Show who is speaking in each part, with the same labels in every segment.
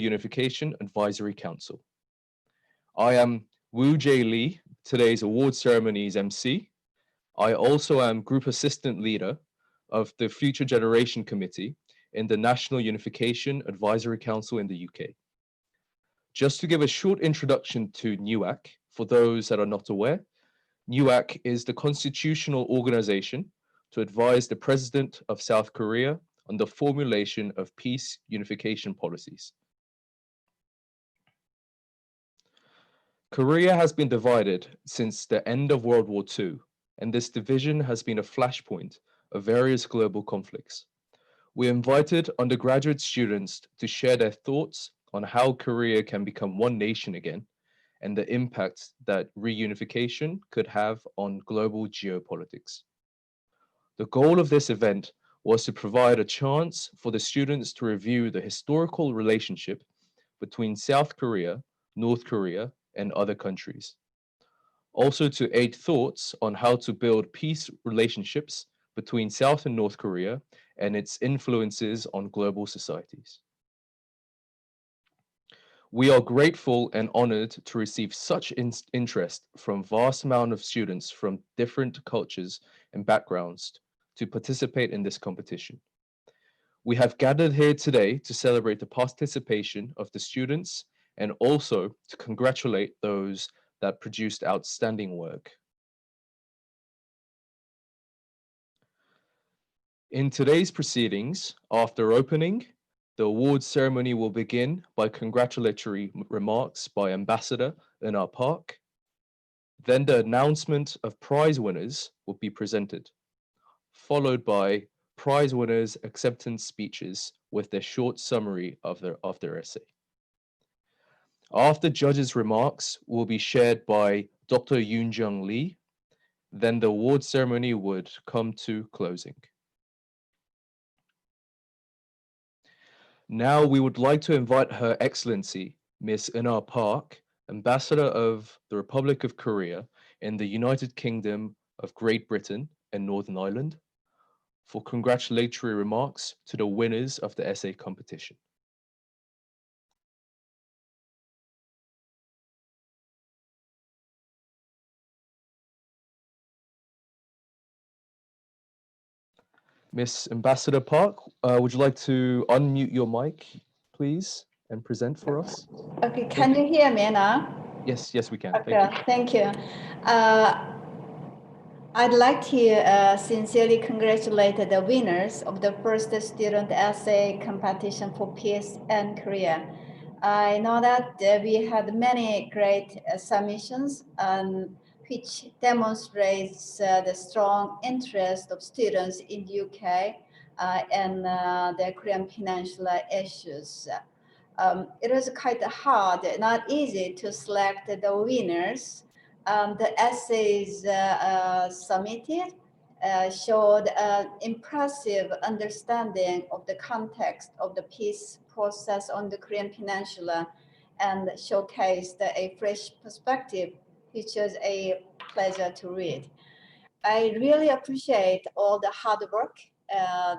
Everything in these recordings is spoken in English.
Speaker 1: Unification Advisory Council. I am Woo Jae Lee, today's award ceremony's MC. I also am Group Assistant Leader of the Future Generation Committee in the National Unification Advisory Council in the UK. Just to give a short introduction to NUAC, for those that are not aware, NUAC is the constitutional organization to advise the President of South Korea on the formulation of peace unification policies. Korea has been divided since the end of World War II, and this division has been a flashpoint of various global conflicts. We invited undergraduate students to share their thoughts on how Korea can become one nation again and the impact that reunification could have on global geopolitics. The goal of this event was to provide a chance for the students to review the historical relationship between South Korea, North Korea, and other countries. Also to aid thoughts on how to build peace relationships between South and North Korea and its influences on global societies. We are grateful and honored to receive such interest from vast amount of students from different cultures and backgrounds to participate in this competition. We have gathered here today to celebrate the participation of the students and also to congratulate those that produced outstanding work. In today's proceedings, after opening, the awards ceremony will begin by congratulatory remarks by Ambassador Eunhwa Park. Then the announcement of prize winners will be presented, followed by prize winners' acceptance speeches with their short summary of their essay. After judges' remarks will be shared by Dr. Yoon Jung Lee, then the award ceremony would come to closing. Now we would like to invite Her Excellency, Ms. Eunhwa Park, Ambassador of the Republic of Korea in the United Kingdom of Great Britain and Northern Ireland, for congratulatory remarks to the winners of the essay competition. Ms. Ambassador Park, would you like to unmute your mic, please, and present for us?
Speaker 2: Okay, can you hear me now?
Speaker 1: Yes, yes, we can.
Speaker 2: Okay, thank you. I'd like to sincerely congratulate the winners of the first student essay competition for peace in Korea. I know that we had many great submissions, which demonstrates the strong interest of students in the UK and the Korean Peninsula issues. It was quite hard, not easy to select the winners. The essays submitted showed an impressive understanding of the context of the peace process on the Korean Peninsula and showcased a fresh perspective, which was a pleasure to read. I really appreciate all the hard work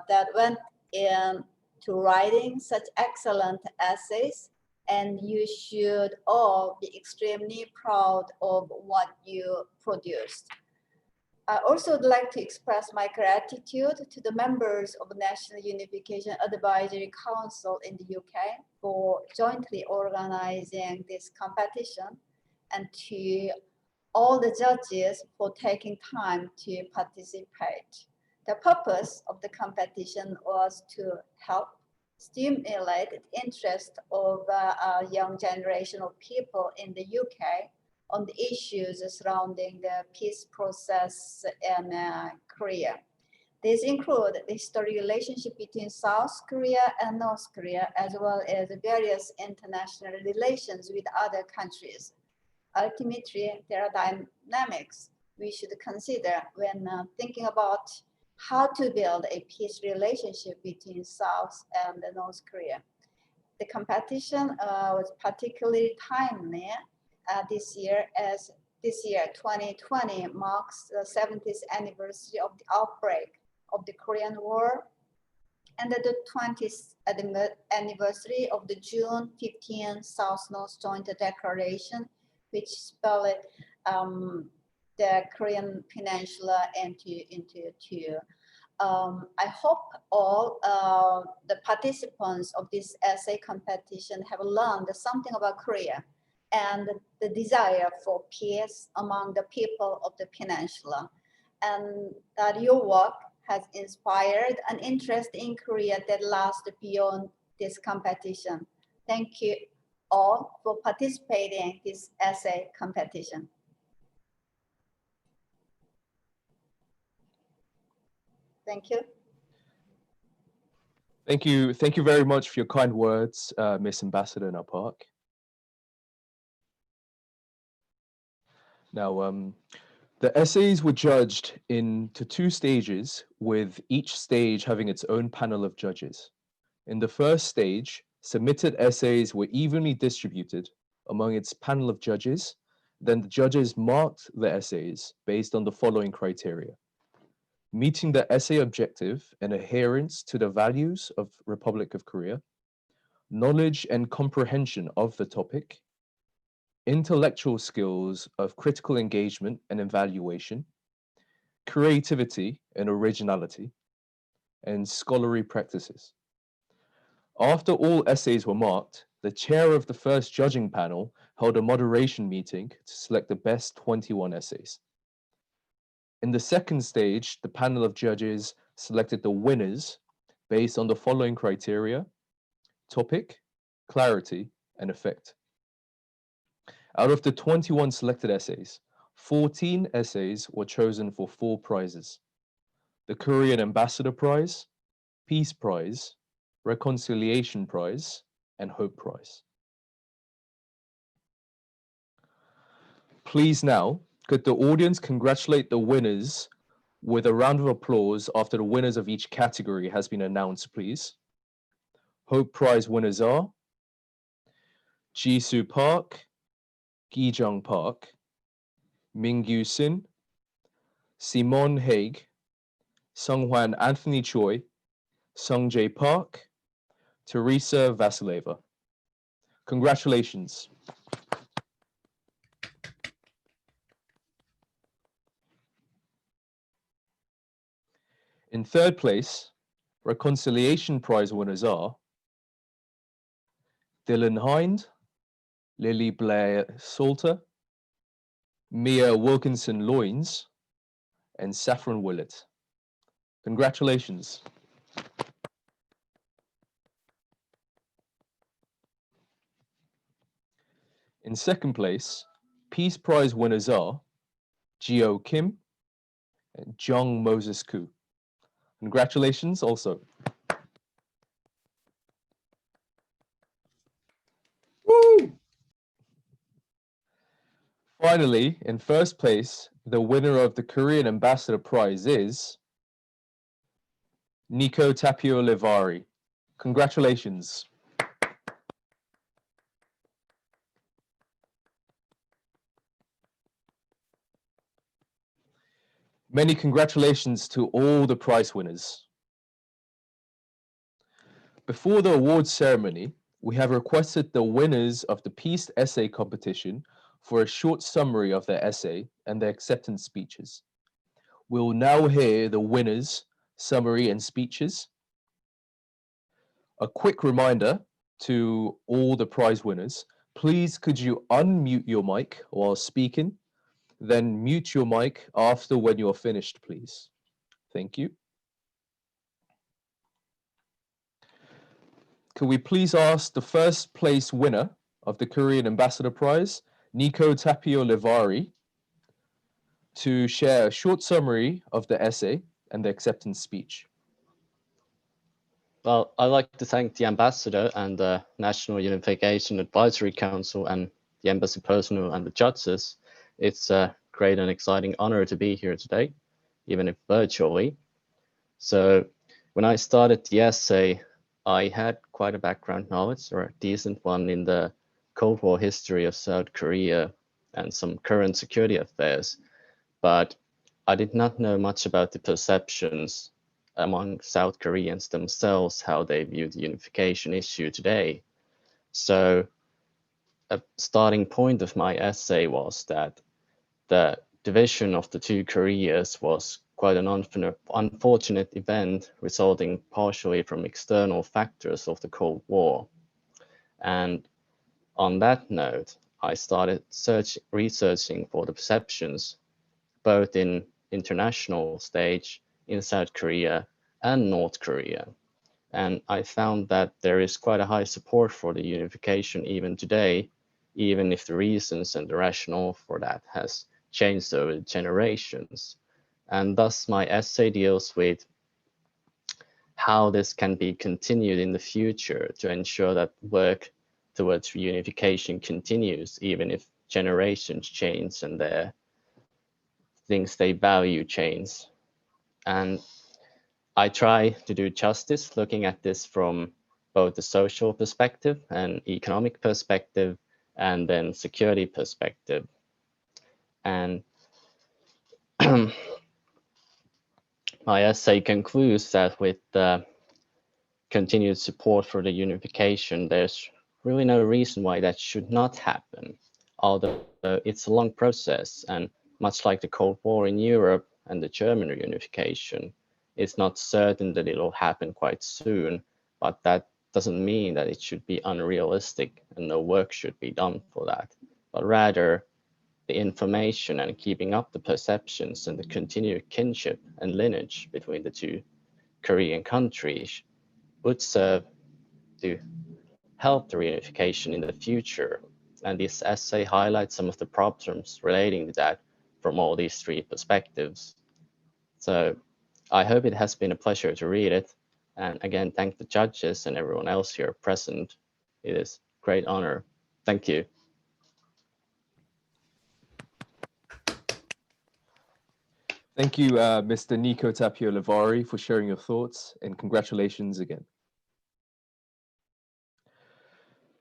Speaker 2: that went into writing such excellent essays, and you should all be extremely proud of what you produced. I also would like to express my gratitude to the members of the National Unification Advisory Council in the UK for jointly organizing this competition, and to all the judges for taking time to participate. The purpose of the competition was to help stimulate the interest of a young generation of people in the UK on the issues surrounding the peace process in Korea. These include the historic relationship between South Korea and North Korea, as well as various international relations with other countries. Ultimately, there are dynamics we should consider when thinking about how to build a peace relationship between South and North Korea. The competition was particularly timely this year, as this year, 2020, marks the 70th anniversary of the outbreak of the Korean War. and the 20th anniversary of the June 15 South-North Joint Declaration, which spelled the Korean Peninsula into two. I hope all the participants of this essay competition have learned something about Korea and the desire for peace among the people of the peninsula, and that your work has inspired an interest in Korea that lasts beyond this competition. Thank you all for participating in this essay competition. Thank you.
Speaker 1: Thank you very much for your kind words, Miss Ambassador Napark. Now, the essays were judged into two stages, with each stage having its own panel of judges. In the first stage, submitted essays were evenly distributed among its panel of judges. Then the judges marked the essays based on the following criteria: meeting the essay objective and adherence to the values of Republic of Korea, knowledge and comprehension of the topic, intellectual skills of critical engagement and evaluation, creativity and originality, and scholarly practices. After all essays were marked, the chair of the first judging panel held a moderation meeting to select the best 21 essays. In the second stage, the panel of judges selected the winners based on the following criteria: topic, clarity, and effect. Out of the 21 selected essays, 14 essays were chosen for 4 prizes: the Korean Ambassador Prize, Peace Prize, Reconciliation Prize, and Hope Prize. Please now, could the audience congratulate the winners with a round of applause after the winners of each category has been announced, please. Hope Prize winners are Jisoo Park, Gi-jung Park, Mingyu Sin, Simone Haig, Sunghwan Anthony Choi, Sungjae Park, Teresa Vasileva. Congratulations. In third place, Reconciliation Prize winners are Dylan Hind, Lily Blair Salter, Mia Wilkinson Loynes, and Saffron Willett. Congratulations. In second place, Peace Prize winners are Gio Kim and Jung Moses Koo. Congratulations also. Woo! Finally, in first place, the winner of the Korean Ambassador Prize is Nico Tapio Levari. Congratulations. Many congratulations to all the prize winners. Before the awards ceremony, we have requested the winners of the Peace Essay Competition for a short summary of their essay and their acceptance speeches. We'll now hear the winners' summary and speeches. A quick reminder to all the prize winners, please could you unmute your mic while speaking, then mute your mic after when you're finished, please. Thank you. Could we please ask the first place winner of the Korean Ambassador Prize, Nico Tapio Levari, to share a short summary of the essay and the acceptance speech.
Speaker 3: Well, I'd like to thank the Ambassador and the National Unification Advisory Council and the Embassy personnel and the judges. It's a great and exciting honor to be here today, even if virtually. So when I started the essay, I had quite a background knowledge, or a decent one, in the Cold War history of South Korea and some current security affairs, but I did not know much about the perceptions among South Koreans themselves how they view the unification issue today. So a starting point of my essay was that the division of the two Koreas was quite an unfortunate event resulting partially from external factors of the Cold War. And on that note, I started researching for the perceptions, both in international stage in South Korea and North Korea. And I found that there is quite a high support for the unification even today, even if the reasons and the rationale for that has changed over generations. And thus my essay deals with how this can be continued in the future to ensure that work towards reunification continues, even if generations change and their things they value change. And I try to do justice looking at this from both the social perspective and economic perspective, and then security perspective. And my essay concludes that with the continued support for the unification, there's really no reason why that should not happen, although it's a long process, and much like the Cold War in Europe and the German reunification, it's not certain that it'll happen quite soon, but that doesn't mean that it should be unrealistic and no work should be done for that, but rather the information and keeping up the perceptions and the continued kinship and lineage between the two Korean countries would serve to help the reunification in the future. And this essay highlights some of the problems relating to that from all these three perspectives. So I hope it has been a pleasure to read it. And again, thank the judges and everyone else here present. It is a great honor. Thank you.
Speaker 1: Thank you, Mr. Nico Tapio Levari, for sharing your thoughts, and congratulations again.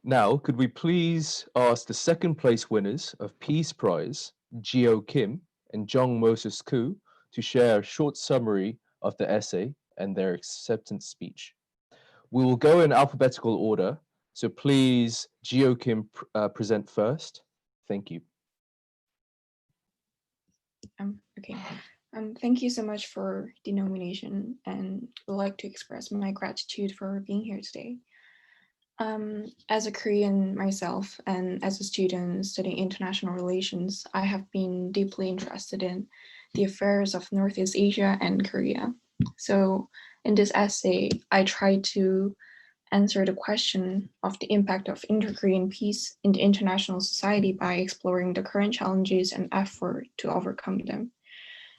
Speaker 1: Now, could we please ask the second place winners of Peace Prize, Jio Kim and Jong Moses Koo, to share a short summary of the essay and their acceptance speech. We will go in alphabetical order, so please, Jio Kim, present first. Thank you.
Speaker 4: Okay. Thank you so much for the nomination, and would like to express my gratitude for being here today. As a Korean myself and as a student studying international relations, I have been deeply interested in the affairs of Northeast Asia and Korea. So in this essay, I try to answer the question of the impact of inter-Korean peace in the international society by exploring the current challenges and effort to overcome them.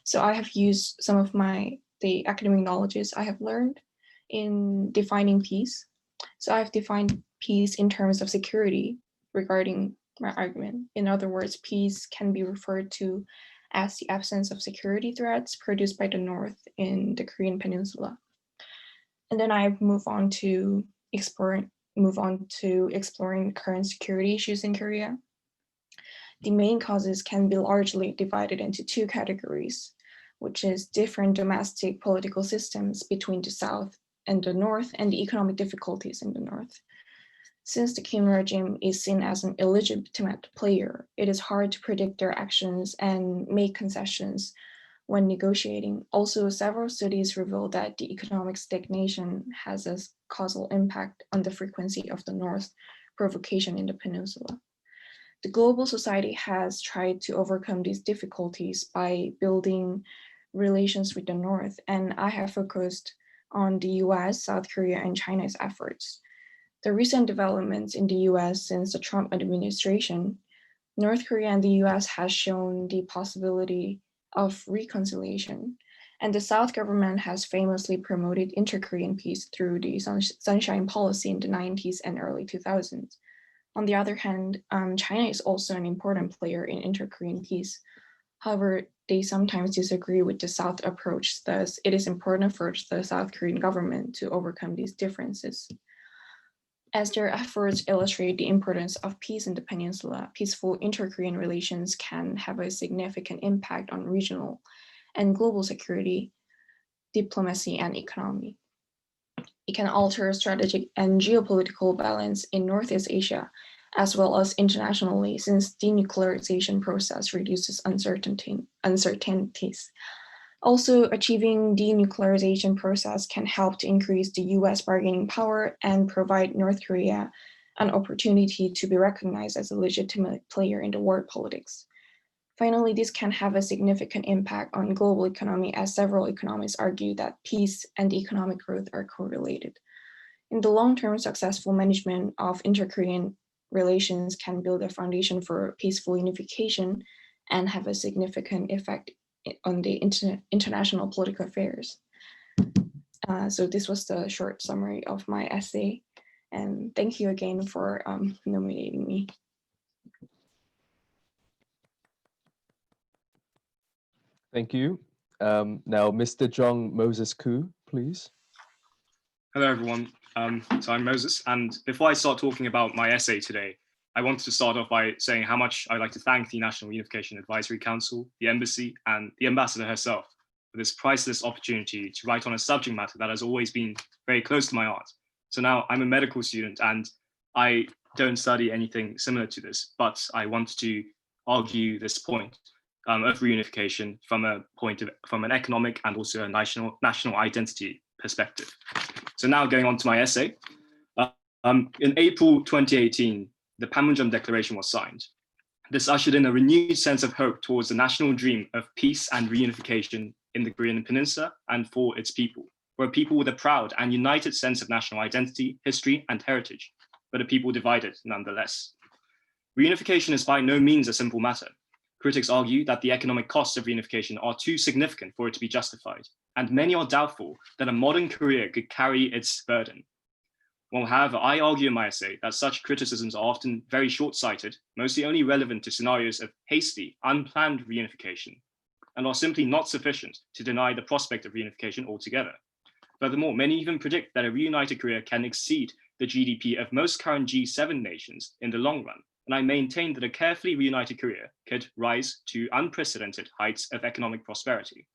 Speaker 4: So I have used some of the academic knowledges I have learned in defining peace. So I've defined peace in terms of security regarding my argument. In other words, peace can be referred to as the absence of security threats produced by the North in the Korean Peninsula. And then I move on to exploring current security issues in Korea. The main causes can be largely divided into two categories, which is different domestic political systems between the South and the North, and the economic difficulties in the North. Since the Kim regime is seen as an illegitimate player, it is hard to predict their actions and make concessions when negotiating. Also, several studies reveal that the economic stagnation has a causal impact on the frequency of the North provocation in the peninsula. The global society has tried to overcome these difficulties by building relations with the North, and I have focused on the US, South Korea, and China's efforts. The recent developments in the US since the Trump administration, North Korea and the US has shown the possibility of reconciliation, and the South government has famously promoted inter-Korean peace through the Sunshine Policy in the 90s and early 2000s. On the other hand, China is also an important player in inter-Korean peace. However, they sometimes disagree with the South approach, thus it is important for the South Korean government to overcome these differences. As their efforts illustrate the importance of peace in the peninsula, peaceful inter-Korean relations can have a significant impact on regional and global security. diplomacy, and economy. It can alter strategic and geopolitical balance in Northeast Asia, as well as internationally, since denuclearization process reduces uncertainties. Also, achieving denuclearization process can help to increase the US bargaining power and provide North Korea an opportunity to be recognized as a legitimate player in the world politics. Finally, this can have a significant impact on global economy, as several economists argue that peace and economic growth are correlated. In the long-term, successful management of inter-Korean relations can build a foundation for peaceful unification and have a significant effect on the international political affairs. So this was the short summary of my essay. And thank you again for nominating me.
Speaker 1: Thank you. Now, Mr. Jung Moses Koo, please.
Speaker 5: Hello, everyone. So I'm Moses, and before I start talking about my essay today, I wanted to start off by saying how much I'd like to thank the National Unification Advisory Council, the Embassy, and the Ambassador herself for this priceless opportunity to write on a subject matter that has always been very close to my heart. So now I'm a medical student, and I don't study anything similar to this, but I want to argue this point of reunification from an economic and also a national identity perspective. So now going on to my essay. In April 2018, the Panmunjom Declaration was signed. This ushered in a renewed sense of hope towards the national dream of peace and reunification in the Korean Peninsula and for its people. We're a people with a proud and united sense of national identity, history, and heritage, but a people divided nonetheless. Reunification is by no means a simple matter. Critics argue that the economic costs of reunification are too significant for it to be justified, and many are doubtful that a modern Korea could carry its burden. Well, however, I argue in my essay that such criticisms are often very short-sighted, mostly only relevant to scenarios of hasty, unplanned reunification, and are simply not sufficient to deny the prospect of reunification altogether. Furthermore, many even predict that a reunited Korea can exceed the GDP of most current G7 nations in the long run, and I maintain that a carefully reunited Korea could rise to unprecedented heights of economic prosperity.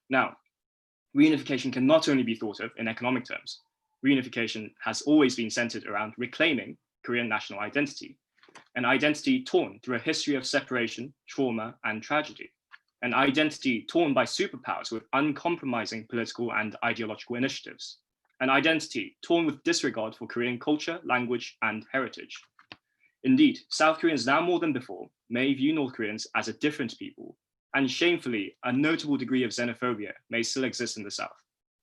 Speaker 5: Now, reunification can not only be thought of in economic terms. Reunification has always been centered around reclaiming Korean national identity, an identity torn through a history of separation, trauma, and tragedy, an identity torn by superpowers with uncompromising political and ideological initiatives, an identity torn with disregard for Korean culture, language, and heritage. Indeed, South Koreans now more than before may view North Koreans as a different people, and shamefully, a notable degree of xenophobia may still exist in the South.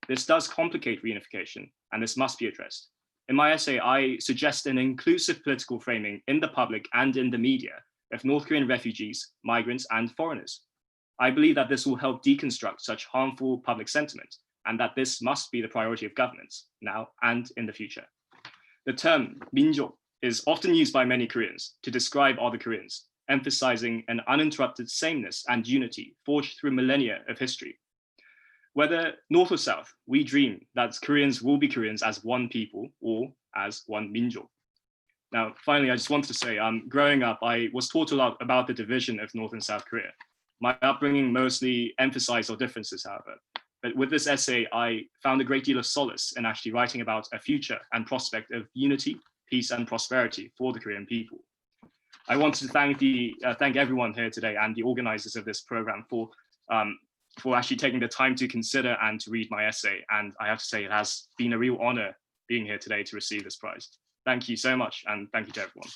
Speaker 5: This does complicate reunification, and this must be addressed. In my essay, I suggest an inclusive political framing in the public and in the media of North Korean refugees, migrants, and foreigners. I believe that this will help deconstruct such harmful public sentiment, and that this must be the priority of governments, now and in the future. The term 민족 is often used by many Koreans to describe other Koreans, emphasizing an uninterrupted sameness and unity forged through millennia of history. Whether North or South, we dream that Koreans will be Koreans as one people or as one 민족. Now, finally, I just wanted to say, growing up, I was taught a lot about the division of North and South Korea. My upbringing mostly emphasized our differences, however. But with this essay, I found a great deal of solace in actually writing about a future and prospect of unity, peace, and prosperity for the Korean people. I wanted to thank everyone here today and the organizers of this program for actually taking the time to consider and to read my essay. And I have to say, it has been a real honor being here today to receive this prize. Thank you so much, and thank you to everyone.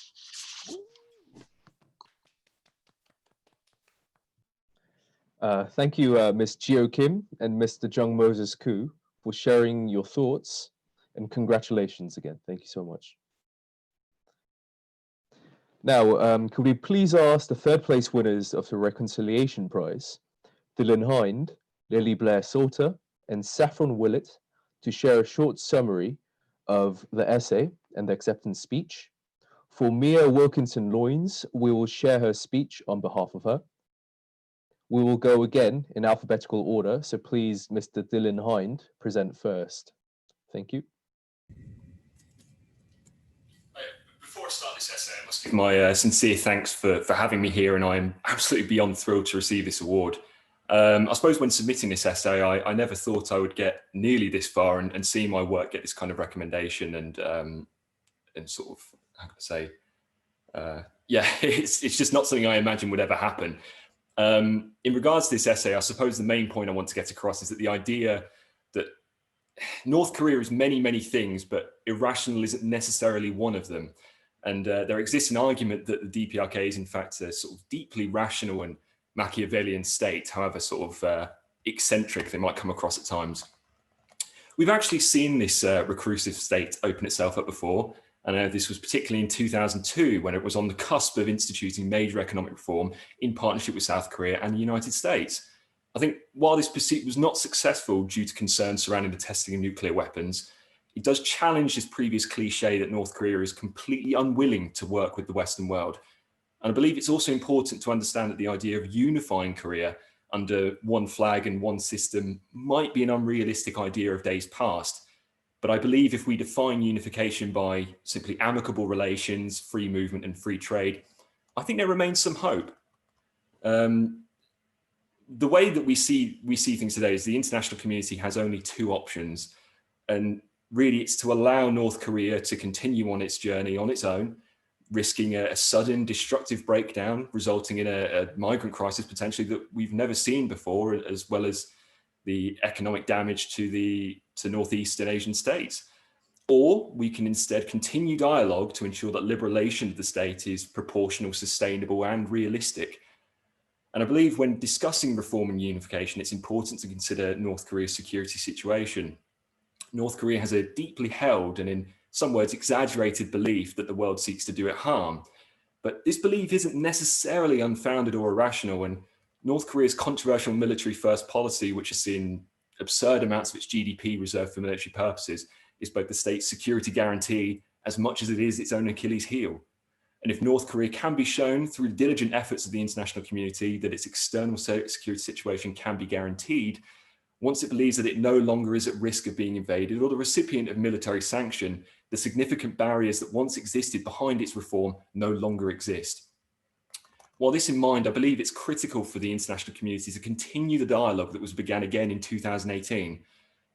Speaker 1: Thank you, Ms. Jio Kim and Mr. Jung Moses Koo, for sharing your thoughts, and congratulations again. Thank you so much. Now, could we please ask the third place winners of the Reconciliation Prize, Dylan Hind, Lily Blair Salter, and Saffron Willett, to share a short summary of the essay and the acceptance speech. For Mia Wilkinson Loynes, we will share her speech on behalf of her. We will go again in alphabetical order, so please, Mr. Dylan Hind, present first. Thank you.
Speaker 6: Before I start this essay, I must give my sincere thanks for having me here, and I am absolutely beyond thrilled to receive this award. I suppose when submitting this essay, I never thought I would get nearly this far and see my work get this kind of recommendation and sort of, how can I say, yeah, it's just not something I imagine would ever happen. In regards to this essay, I suppose the main point I want to get across is that the idea that North Korea is many, many things, but irrational isn't necessarily one of them. And there exists an argument that the DPRK is in fact a sort of deeply rational and Machiavellian state, however sort of eccentric they might come across at times. We've actually seen this reclusive state open itself up before. And this was particularly in 2002, when it was on the cusp of instituting major economic reform in partnership with South Korea and the United States. I think while this pursuit was not successful due to concerns surrounding the testing of nuclear weapons, it does challenge this previous cliche that North Korea is completely unwilling to work with the Western world. And I believe it's also important to understand that the idea of unifying Korea under one flag and one system might be an unrealistic idea of days past. But I believe if we define unification by simply amicable relations, free movement and free trade, I think there remains some hope. The way that we see things today is the international community has only two options. And really it's to allow North Korea to continue on its journey on its own, risking a sudden destructive breakdown, resulting in a migrant crisis potentially that we've never seen before, as well as the economic damage to Northeastern Asian states. Or we can instead continue dialogue to ensure that liberation of the state is proportional, sustainable and realistic. And I believe when discussing reform and unification, it's important to consider North Korea's security situation. North Korea has a deeply held and in some words exaggerated belief that the world seeks to do it harm. But this belief isn't necessarily unfounded or irrational, and North Korea's controversial military first policy, which has seen absurd amounts of its GDP reserved for military purposes, is both the state's security guarantee as much as it is its own Achilles heel. And if North Korea can be shown through the diligent efforts of the international community that its external security situation can be guaranteed, once it believes that it no longer is at risk of being invaded or the recipient of military sanction, the significant barriers that once existed behind its reform no longer exist. While this in mind, I believe it's critical for the international community to continue the dialogue that was began again in 2018.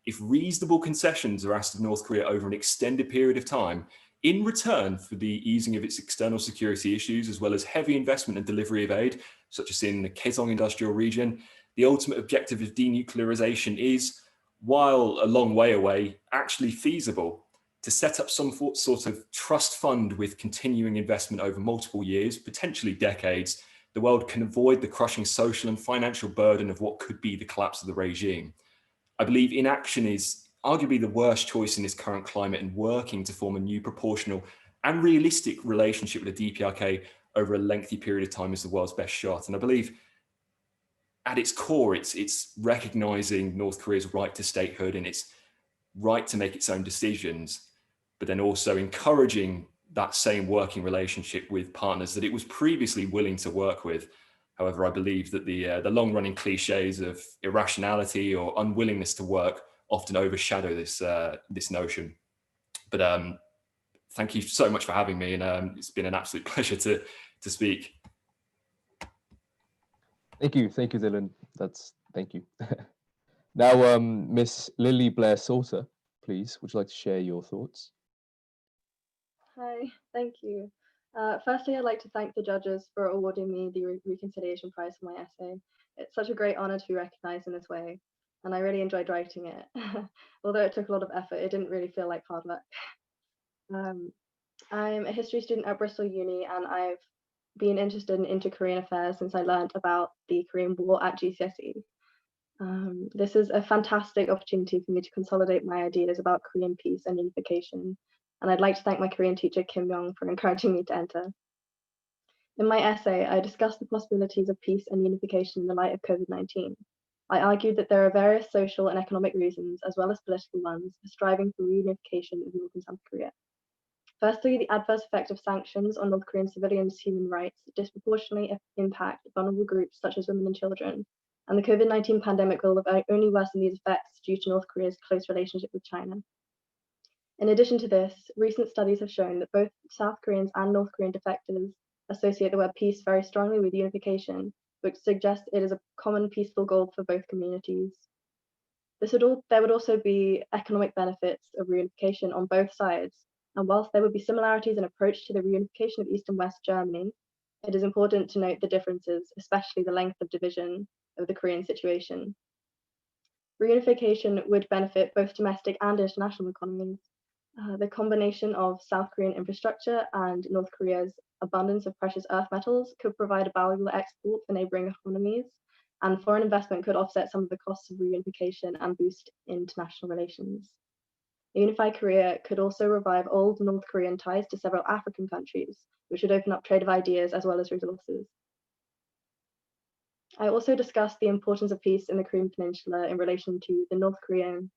Speaker 6: If reasonable concessions are asked of North Korea over an extended period of time, in return for the easing of its external security issues, as well as heavy investment and delivery of aid, such as in the Kaesong industrial region, the ultimate objective of denuclearization is, while a long way away, actually feasible. To set up some sort of trust fund with continuing investment over multiple years, potentially decades, the world can avoid the crushing social and financial burden of what could be the collapse of the regime. I believe inaction is arguably the worst choice in this current climate, and working to form a new proportional and realistic relationship with the DPRK over a lengthy period of time is the world's best shot. And I believe at its core, it's recognizing North Korea's right to statehood and its right to make its own decisions, but then also encouraging that same working relationship with partners that it was previously willing to work with. However, I believe that the long-running cliches of irrationality or unwillingness to work often overshadow this notion. But thank you so much for having me, and it's been an absolute pleasure to speak.
Speaker 1: Thank you, Dylan. Thank you. Now, Miss Lily Blair Salter, please, would you like to share your thoughts?
Speaker 7: Hi, thank you. Firstly, I'd like to thank the judges for awarding me the Reconciliation Prize for my essay. It's such a great honor to be recognized in this way, and I really enjoyed writing it. Although it took a lot of effort, it didn't really feel like hard work. I'm a history student at Bristol Uni, and I've been interested in inter-Korean affairs since I learned about the Korean War at GCSE. This is a fantastic opportunity for me to consolidate my ideas about Korean peace and unification, and I'd like to thank my Korean teacher Kim Young for encouraging me to enter. In my essay, I discussed the possibilities of peace and unification in the light of COVID-19. I argued that there are various social and economic reasons, as well as political ones, for striving for reunification of North and South Korea. Firstly, the adverse effect of sanctions on North Korean civilians' human rights disproportionately impact vulnerable groups such as women and children, and the COVID-19 pandemic will have only worsened these effects due to North Korea's close relationship with China. In addition to this, recent studies have shown that both South Koreans and North Korean defectors associate the word peace very strongly with unification, which suggests it is a common peaceful goal for both communities. There would also be economic benefits of reunification on both sides, and whilst there would be similarities in approach to the reunification of East and West Germany, it is important to note the differences, especially the length of division of the Korean situation. Reunification would benefit both domestic and international economies. The combination of South Korean infrastructure and North Korea's abundance of precious earth metals could provide a valuable export for neighboring economies, and foreign investment could offset some of the costs of reunification and boost international relations. A unified Korea could also revive old North Korean ties to several African countries, which would open up trade of ideas as well as resources. I also discussed the importance of peace in the Korean Peninsula in relation to North Korean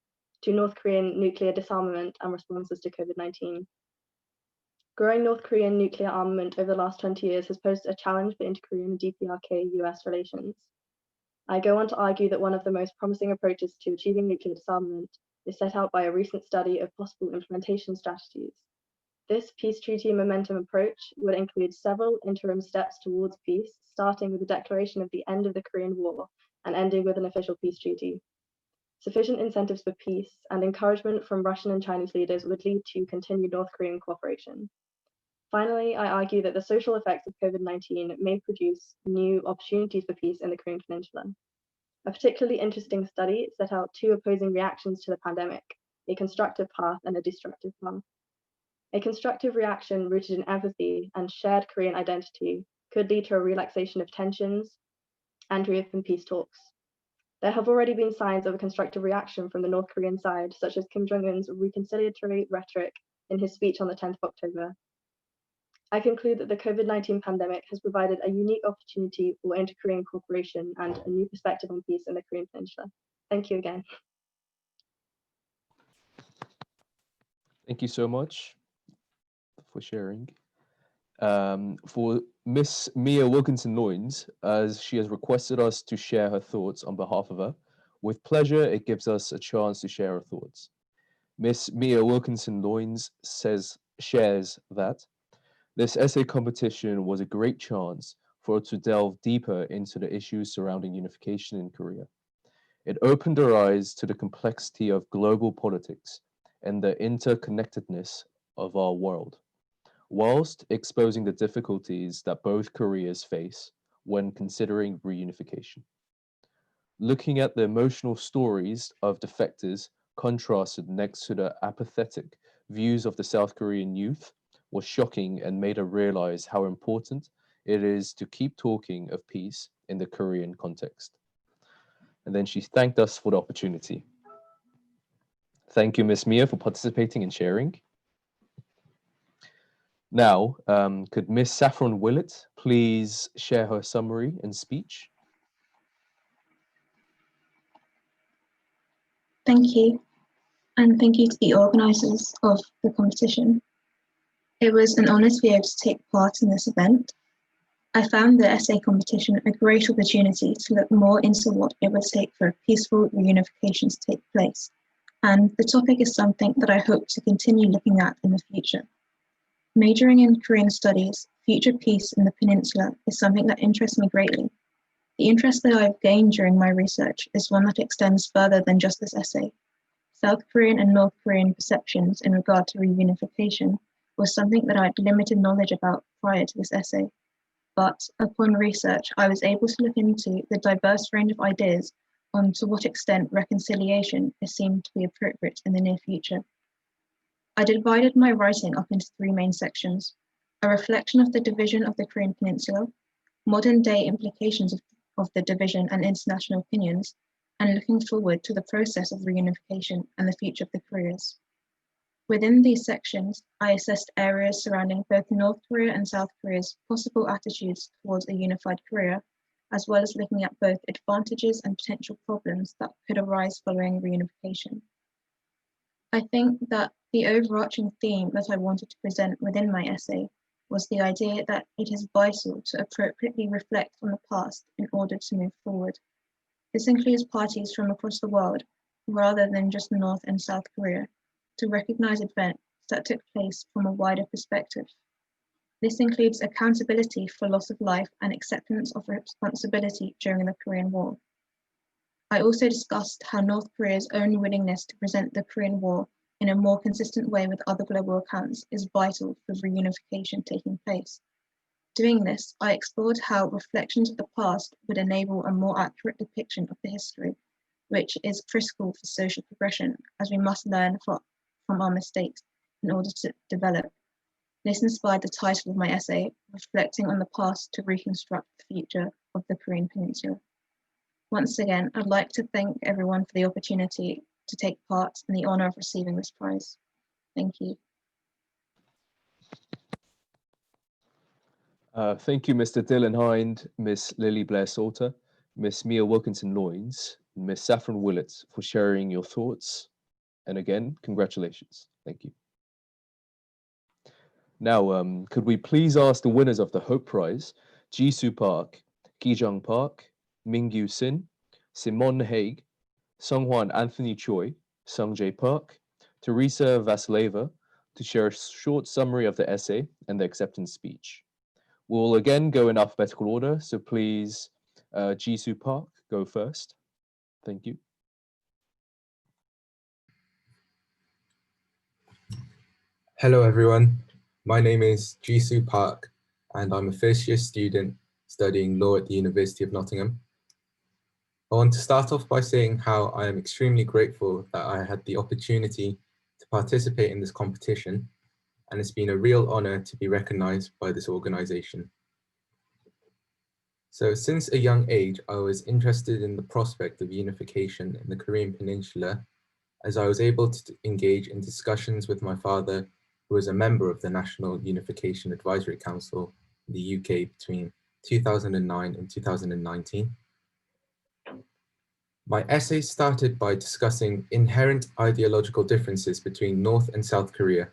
Speaker 7: nuclear disarmament and responses to COVID-19. Growing North Korean nuclear armament over the last 20 years has posed a challenge for inter-Korean and DPRK-US relations. I go on to argue that one of the most promising approaches to achieving nuclear disarmament is set out by a recent study of possible implementation strategies. This peace treaty momentum approach would include several interim steps towards peace, starting with the declaration of the end of the Korean War and ending with an official peace treaty. Sufficient incentives for peace and encouragement from Russian and Chinese leaders would lead to continued North Korean cooperation. Finally, I argue that the social effects of COVID-19 may produce new opportunities for peace in the Korean Peninsula. A particularly interesting study set out two opposing reactions to the pandemic, a constructive path and a destructive path. A constructive reaction rooted in empathy and shared Korean identity could lead to a relaxation of tensions and reopen peace talks. There have already been signs of a constructive reaction from the North Korean side, such as Kim Jong-un's reconciliatory rhetoric in his speech on the 10th of October. I conclude that the COVID-19 pandemic has provided a unique opportunity for inter-Korean cooperation and a new perspective on peace in the Korean Peninsula. Thank you again.
Speaker 1: Thank you so much for sharing. For Miss Mia Wilkinson-Loynes, as she has requested us to share her thoughts on behalf of her, with pleasure, it gives us a chance to share her thoughts. Miss Mia Wilkinson-Loynes shares that this essay competition was a great chance for her to delve deeper into the issues surrounding unification in Korea. It opened her eyes to the complexity of global politics and the interconnectedness of our world, whilst exposing the difficulties that both Koreas face when considering reunification. Looking at the emotional stories of defectors contrasted next to the apathetic views of the South Korean youth was shocking and made her realize how important it is to keep talking of peace in the Korean context. And then she thanked us for the opportunity. Thank you, Ms. Mia, for participating and sharing. Now, could Ms. Saffron Willett please share her summary and speech?
Speaker 8: Thank you, and thank you to the organisers of the competition. It was an honour to be able to take part in this event. I found the essay competition a great opportunity to look more into what it would take for a peaceful reunification to take place, and the topic is something that I hope to continue looking at in the future. Majoring in Korean studies, future peace in the peninsula is something that interests me greatly. The interest that I've gained during my research is one that extends further than just this essay. South Korean and North Korean perceptions in regard to reunification was something that I had limited knowledge about prior to this essay. But upon research, I was able to look into the diverse range of ideas on to what extent reconciliation is seen to be appropriate in the near future. I divided my writing up into three main sections: a reflection of the division of the Korean Peninsula, modern day implications of the division and international opinions, and looking forward to the process of reunification and the future of the Koreas. Within these sections, I assessed areas surrounding both North Korea and South Korea's possible attitudes towards a unified Korea, as well as looking at both advantages and potential problems that could arise following reunification. I think that the overarching theme that I wanted to present within my essay was the idea that it is vital to appropriately reflect on the past in order to move forward. This includes parties from across the world, rather than just North and South Korea, to recognize events that took place from a wider perspective. This includes accountability for loss of life and acceptance of responsibility during the Korean War. I also discussed how North Korea's own willingness to present the Korean War in a more consistent way with other global accounts is vital for reunification taking place. Doing this, I explored how reflections of the past would enable a more accurate depiction of the history, which is critical for social progression, as we must learn from our mistakes in order to develop. This inspired the title of my essay, Reflecting on the Past to Reconstruct the Future of the Korean Peninsula. Once again, I'd like to thank everyone for the opportunity to take part and the honour of receiving this prize. Thank you.
Speaker 1: Thank you, Mr. Dylan Hind, Miss Lily Blair Salter, Miss Mia Wilkinson Loynes, and Miss Saffron Willett for sharing your thoughts. And again, congratulations. Thank you. Now, could we please ask the winners of the Hope Prize, Jisoo Park, Kijang Park, Mingyu Sin, Simon Haig, Sunghwan Anthony Choi, Sungjae Park, Teresa Vasileva, to share a short summary of the essay and the acceptance speech. We'll again go in alphabetical order, so please, Jisoo Park, go first. Thank you.
Speaker 9: Hello everyone, my name is Jisoo Park and I'm a first year student studying law at the University of Nottingham. I want to start off by saying how I am extremely grateful that I had the opportunity to participate in this competition, and it's been a real honour to be recognised by this organisation. So since a young age, I was interested in the prospect of unification in the Korean Peninsula, as I was able to engage in discussions with my father, who was a member of the National Unification Advisory Council in the UK between 2009 and 2019. My essay started by discussing inherent ideological differences between North and South Korea.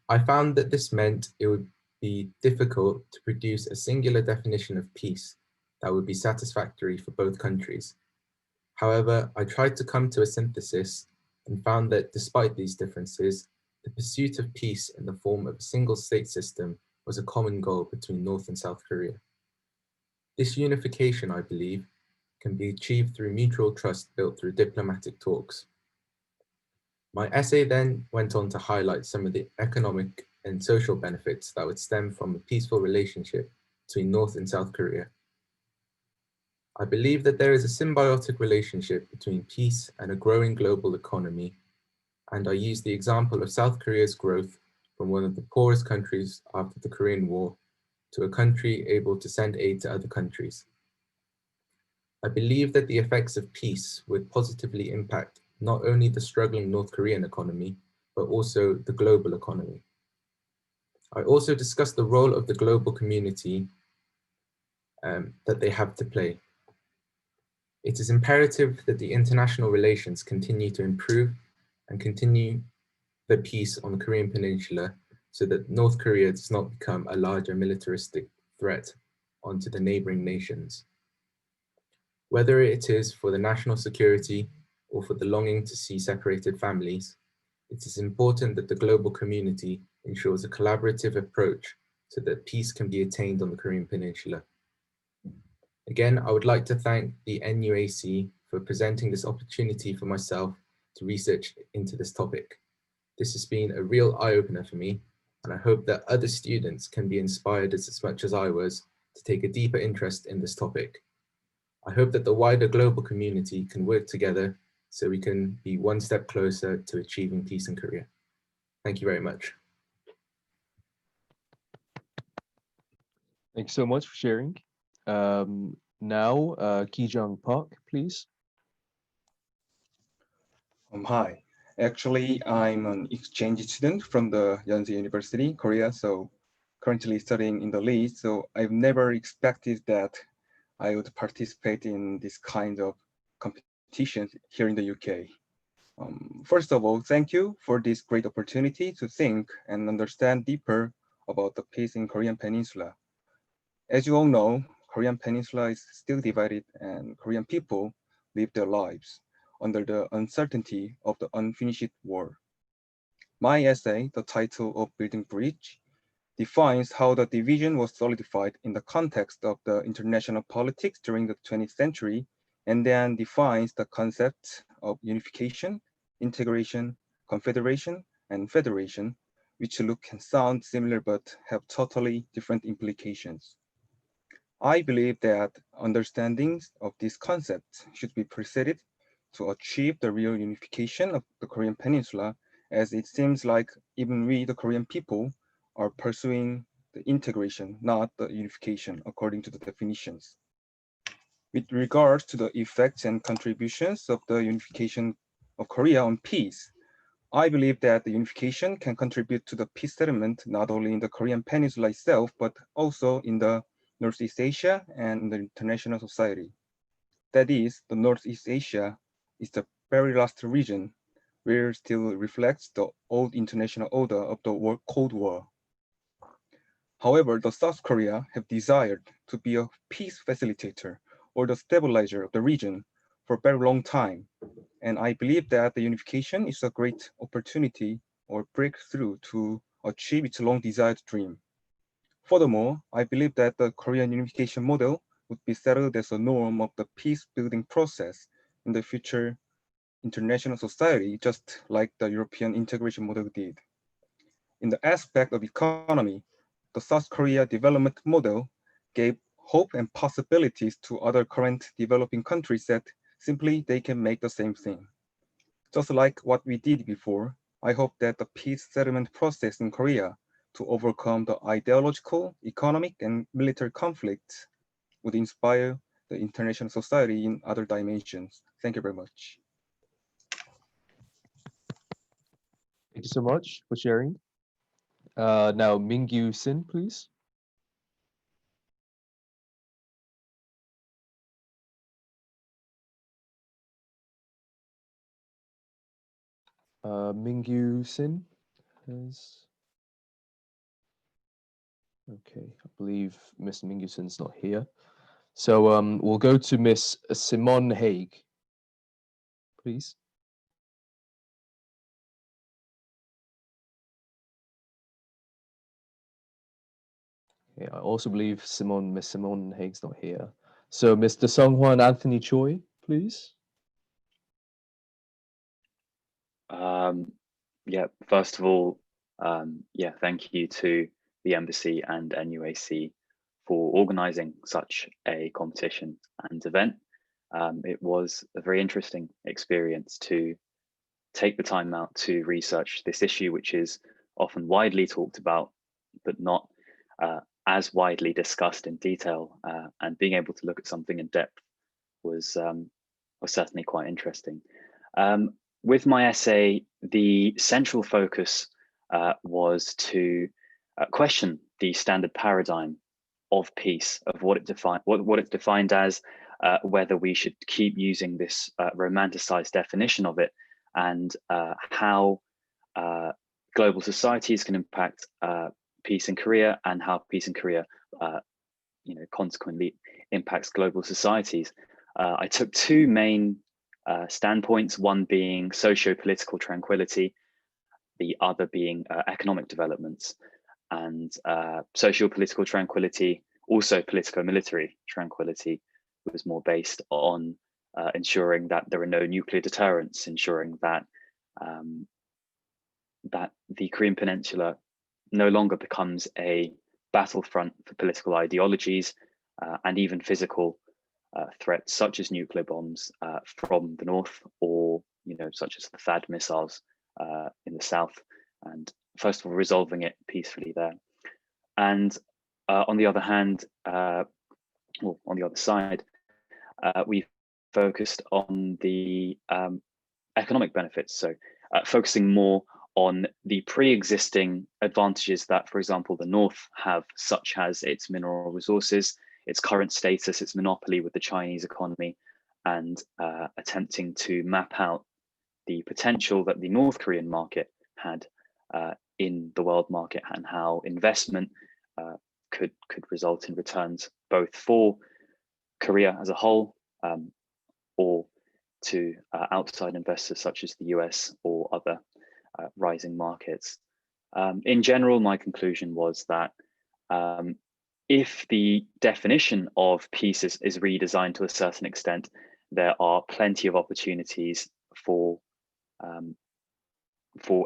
Speaker 9: I found that this meant it would be difficult to produce a singular definition of peace that would be satisfactory for both countries. However, I tried to come to a synthesis and found that despite these differences, the pursuit of peace in the form of a single state system was a common goal between North and South Korea. This unification, I believe, can be achieved through mutual trust built through diplomatic talks. My essay then went on to highlight some of the economic and social benefits that would stem from a peaceful relationship between North and South Korea. I believe that there is a symbiotic relationship between peace and a growing global economy, and I use the example of South Korea's growth from one of the poorest countries after the Korean War to a country able to send aid to other countries. I believe that the effects of peace would positively impact not only the struggling North Korean economy, but also the global economy. I also discussed the role of the global community that they have to play. It is imperative that the international relations continue to improve and continue the peace on the Korean Peninsula so that North Korea does not become a larger militaristic threat onto the neighboring nations. Whether it is for the national security or for the longing to see separated families, it is important that the global community ensures a collaborative approach so that peace can be attained on the Korean Peninsula. Again, I would like to thank the NUAC for presenting this opportunity for myself to research into this topic. This has been a real eye-opener for me, and I hope that other students can be inspired as much as I was to take a deeper interest in this topic. I hope that the wider global community can work together so we can be one step closer to achieving peace in Korea. Thank you very much.
Speaker 1: Thanks so much for sharing. Now, Kijang Park, please.
Speaker 10: Hi, actually, I'm an exchange student from the Yonsei University, Korea, so currently studying in the Lee, so I've never expected that I would participate in this kind of competition here in the UK. First of all, thank you for this great opportunity to think and understand deeper about the peace in Korean Peninsula. As you all know, Korean Peninsula is still divided and Korean people live their lives under the uncertainty of the unfinished war. My essay, the title of Building Bridge, defines how the division was solidified in the context of the international politics during the 20th century, and then defines the concepts of unification, integration, confederation, and federation, which look and sound similar but have totally different implications. I believe that understandings of these concepts should be preceded to achieve the real unification of the Korean Peninsula, as it seems like even we, the Korean people, are pursuing the integration, not the unification, according to the definitions. With regards to the effects and contributions of the unification of Korea on peace, I believe that the unification can contribute to the peace settlement not only in the Korean Peninsula itself, but also in the Northeast Asia and in the international society. That is, the Northeast Asia is the very last region where still reflects the old international order of the Cold War. However, the South Korea have desired to be a peace facilitator or the stabilizer of the region for a very long time. And I believe that the unification is a great opportunity or breakthrough to achieve its long desired dream. Furthermore, I believe that the Korean unification model would be settled as a norm of the peace building process in the future international society, just like the European integration model did. In the aspect of economy, the South Korea development model gave hope and possibilities to other current developing countries that simply they can make the same thing. Just like what we did before, I hope that the peace settlement process in Korea to overcome the ideological, economic, and military conflicts would inspire the international society in other dimensions. Thank you very much.
Speaker 1: Thank you so much for sharing. Now, Mingyu Sin, please. Mingyu Sin has. Okay, I believe Miss Mingyu Sin's not here. So we'll go to Miss Simone Haig, please. Yeah, I also believe Miss Simone Haig's not here. So Mr. Sunghwan Anthony Choi, please.
Speaker 11: Yeah, first of all, yeah, thank you to the Embassy and NUAC for organizing such a competition and event. It was a very interesting experience to take the time out to research this issue, which is often widely talked about, but not as widely discussed in detail. And being able to look at something in depth was certainly quite interesting. With my essay, the central focus was to question the standard paradigm of peace, of what it's defined as, whether we should keep using this romanticized definition of it, and how global societies can impact peace in Korea, and how peace in Korea, consequently impacts global societies. I took two main standpoints, one being socio-political tranquility, the other being economic developments. And socio-political tranquility, also politico-military tranquility, was more based on ensuring that there are no nuclear deterrents, ensuring that that the Korean Peninsula no longer becomes a battlefront for political ideologies and even physical threats such as nuclear bombs from the north, or such as the THAAD missiles in the south, and first of all resolving it peacefully there. And on the other hand, on the other side, we focused on the economic benefits, so focusing more on the pre-existing advantages that, for example, the North have, such as its mineral resources, its current status, its monopoly with the Chinese economy, and attempting to map out the potential that the North Korean market had in the world market, and how investment could result in returns both for Korea as a whole, or to outside investors such as the US or other rising markets. In general, my conclusion was that if the definition of peace is redesigned to a certain extent, there are plenty of opportunities for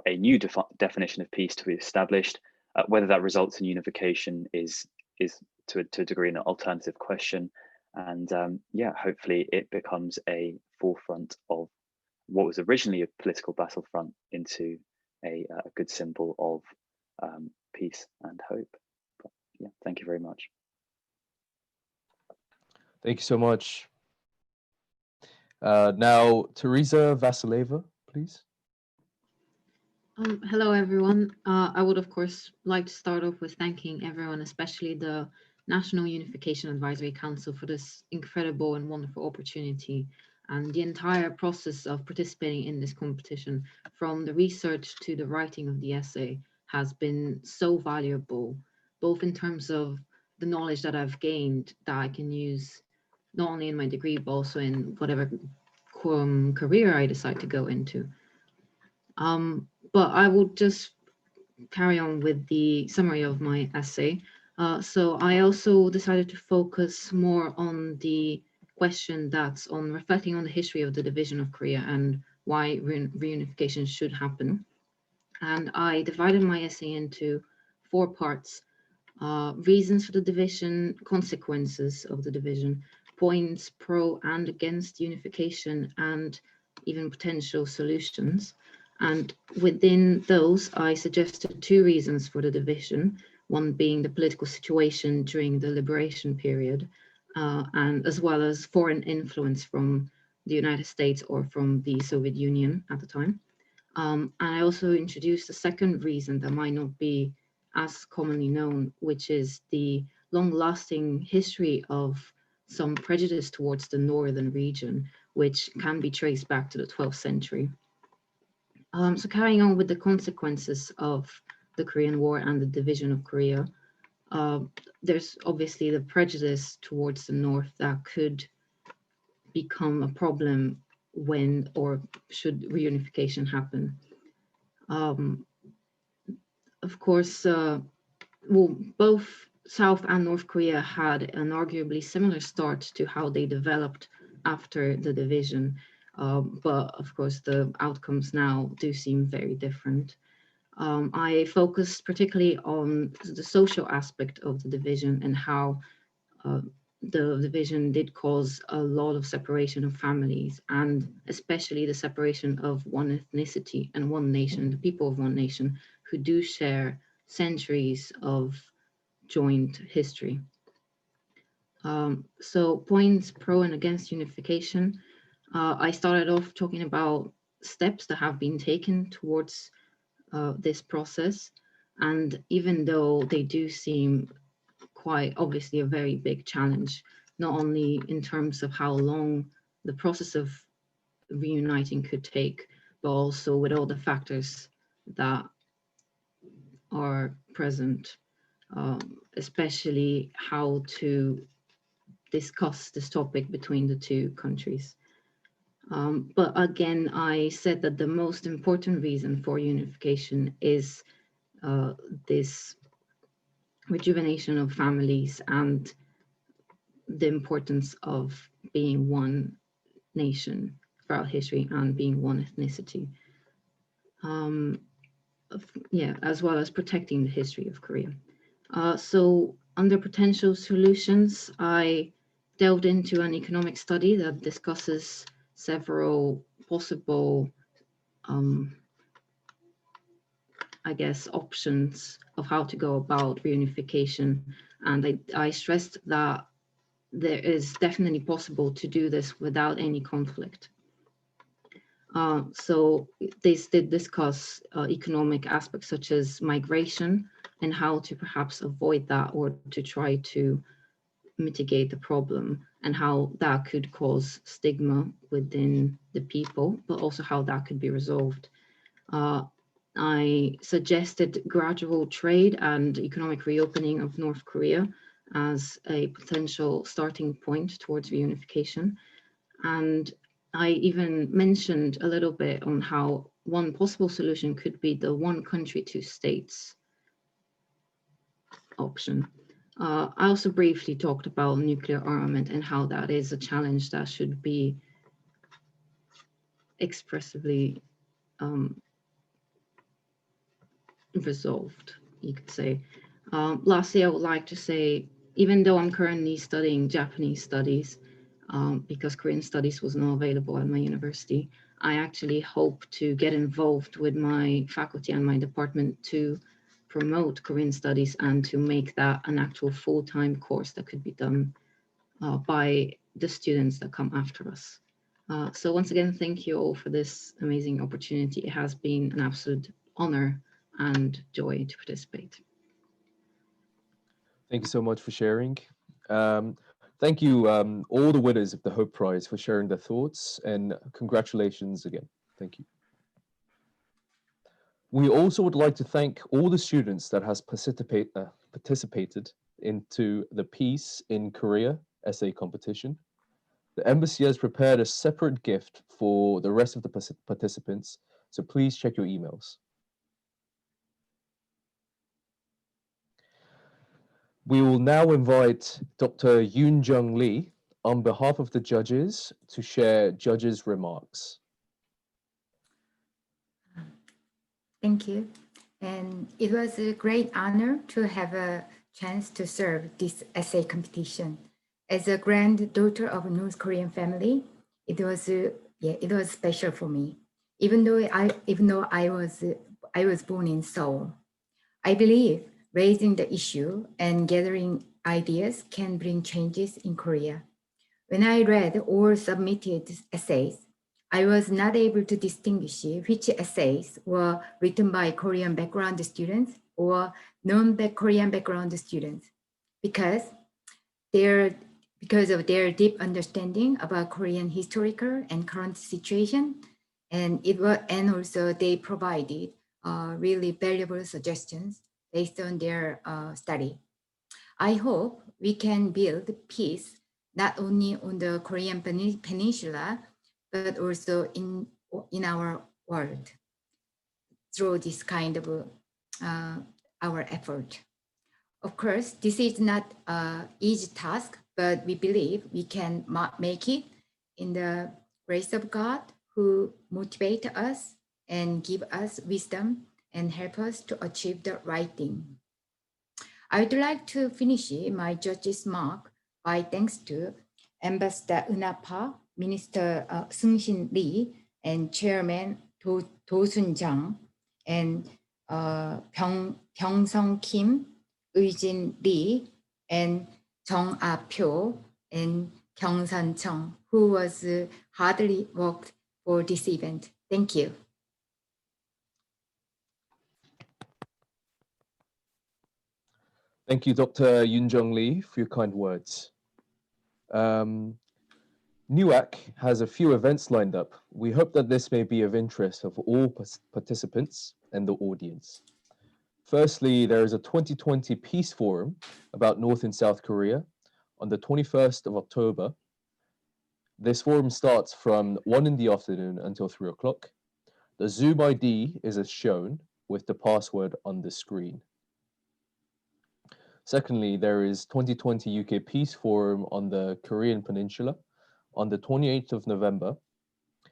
Speaker 11: a new definition of peace to be established. Whether that results in unification is to a degree an alternative question. And yeah, hopefully it becomes a forefront of what was originally a political battlefront into a good symbol of peace and hope. But, yeah, thank you very much.
Speaker 1: Thank you so much. Now, Teresa Vasileva, please.
Speaker 12: Hello, everyone. I would, of course, like to start off with thanking everyone, especially the National Unification Advisory Council, for this incredible and wonderful opportunity, and the entire process of participating in this competition, from the research to the writing of the essay, has been so valuable, both in terms of the knowledge that I've gained that I can use not only in my degree, but also in whatever career I decide to go into. But I will just carry on with the summary of my essay. So I also decided to focus more on the question that's on reflecting on the history of the division of Korea and why reunification should happen. And I divided my essay into 4 parts: reasons for the division, consequences of the division, points pro and against unification, and even potential solutions. And within those, I suggested 2 reasons for the division, one being the political situation during the liberation period, and as well as foreign influence from the United States or from the Soviet Union at the time. And I also introduced a second reason that might not be as commonly known, which is the long-lasting history of some prejudice towards the northern region, which can be traced back to the 12th century. So carrying on with the consequences of the Korean War and the division of Korea, there's obviously the prejudice towards the North that could become a problem when or should reunification happen. Of course, well, both South and North Korea had an arguably similar start to how they developed after the division. But of course, the outcomes now do seem very different. I focused particularly on the social aspect of the division and how the division did cause a lot of separation of families, and especially the separation of one ethnicity and one nation, the people of one nation, who do share centuries of joint history. So points pro and against unification. I started off talking about steps that have been taken towards this process. And even though they do seem quite obviously a very big challenge, not only in terms of how long the process of reuniting could take, but also with all the factors that are present, especially how to discuss this topic between the 2 countries. But again, I said that the most important reason for unification is this rejuvenation of families and the importance of being one nation throughout history and being one ethnicity. Yeah, as well as protecting the history of Korea. So under potential solutions, I delved into an economic study that discusses several possible, I guess, options of how to go about reunification. And I stressed that there is definitely possible to do this without any conflict. So this did discuss economic aspects such as migration and how to perhaps avoid that or to try to mitigate the problem, and how that could cause stigma within the people, but also how that could be resolved. I suggested gradual trade and economic reopening of North Korea as a potential starting point towards reunification. And I even mentioned a little bit on how one possible solution could be the one country, two states option. I also briefly talked about nuclear armament and how that is a challenge that should be expressively resolved, you could say. Lastly, I would like to say, even though I'm currently studying Japanese studies, because Korean studies was not available at my university, I actually hope to get involved with my faculty and my department to promote Korean studies and to make that an actual full-time course that could be done by the students that come after us. So once again, thank you all for this amazing opportunity. It has been an absolute honor and joy to participate.
Speaker 1: Thank you so much for sharing. Thank you, all the winners of the Hope Prize, for sharing their thoughts, and congratulations again. Thank you. We also would like to thank all the students that has participated into the Peace in Korea essay competition. The embassy has prepared a separate gift for the rest of the participants, so please check your emails. We will now invite Dr. Yoon Jung Lee on behalf of the judges to share judges' remarks.
Speaker 13: Thank you. And it was a great honor to have a chance to serve this essay competition. As a granddaughter of a North Korean family, it was special for me. Even though I was born in Seoul, I believe raising the issue and gathering ideas can bring changes in Korea. When I read all submitted essays, I was not able to distinguish which essays were written by Korean background students or non-Korean background students because of their deep understanding about Korean historical and current situation, and also they provided really valuable suggestions based on their study. I hope we can build peace not only on the Korean peninsula, but also in our world through this kind of our effort. Of course, this is not an easy task, but we believe we can make it in the grace of God, who motivate us and give us wisdom and help us to achieve the right thing. I would like to finish my judge's mark by thanks to Ambassador Unapa, Minister Seung-Shin Lee, and Chairman Do-Sun Jang, and Byung-Sung Kim, Eugene Lee, and Jung Ah-pyo, and Kyung-Sun Chung, who was hardly worked for this event. Thank you.
Speaker 1: Thank you, Dr. Yoon Jung Lee, for your kind words. NUAC has a few events lined up. We hope that this may be of interest of all participants and the audience. Firstly, there is a 2020 Peace Forum about North and South Korea on the 21st of October. This forum starts from 1 in the afternoon until 3 o'clock. The Zoom ID is as shown with the password on the screen. Secondly, there is 2020 UK Peace Forum on the Korean Peninsula on the 28th of November.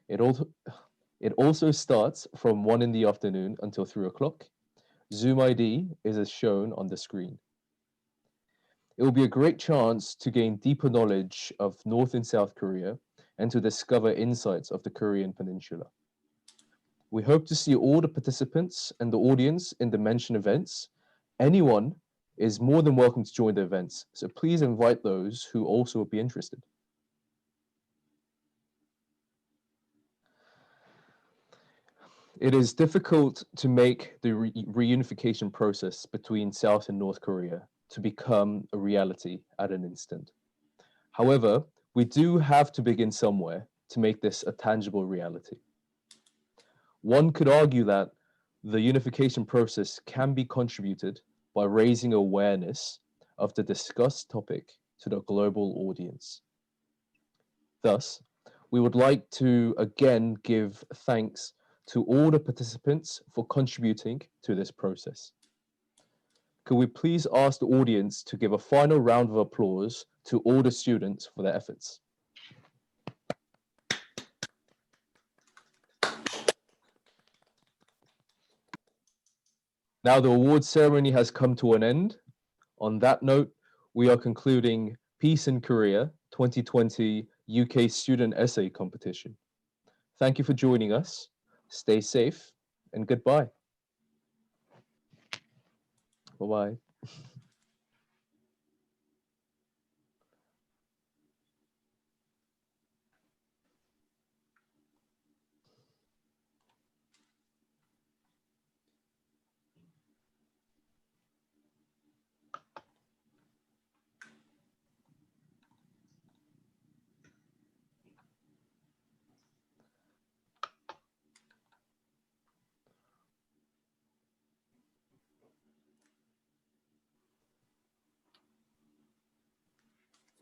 Speaker 1: It also starts from 1 in the afternoon until 3 o'clock. Zoom ID is as shown on the screen. It will be a great chance to gain deeper knowledge of North and South Korea and to discover insights of the Korean Peninsula. We hope to see all the participants and the audience in the mentioned events. Anyone is more than welcome to join the events, so please invite those who also would be interested. It is difficult to make the reunification process between South and North Korea to become a reality at an instant. However, we do have to begin somewhere to make this a tangible reality. One could argue that the unification process can be contributed by raising awareness of the discussed topic to the global audience. Thus, we would like to again give thanks to all the participants for contributing to this process. Could we please ask the audience to give a final round of applause to all the students for their efforts? Now the award ceremony has come to an end. On that note, we are concluding Peace in Korea 2020 UK Student Essay Competition. Thank you for joining us. Stay safe and goodbye. Bye-bye.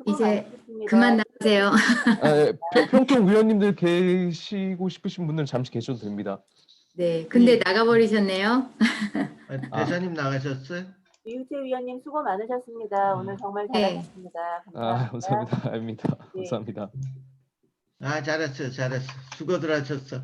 Speaker 13: 이제 그만 나가세요.
Speaker 1: 평통 위원님들 계시고 싶으신 분들은 잠시 계셔도 됩니다.
Speaker 13: 네, 근데 나가버리셨네요.
Speaker 14: 대사님 나가셨어요?
Speaker 15: 유재 위원님 수고 많으셨습니다. 오늘 정말
Speaker 13: 네.
Speaker 15: 잘하셨습니다. 감사합니다.
Speaker 1: 감사합니다. 아닙니다.
Speaker 15: 네.
Speaker 1: 감사합니다.
Speaker 14: 잘했어. 수고들 하셨어.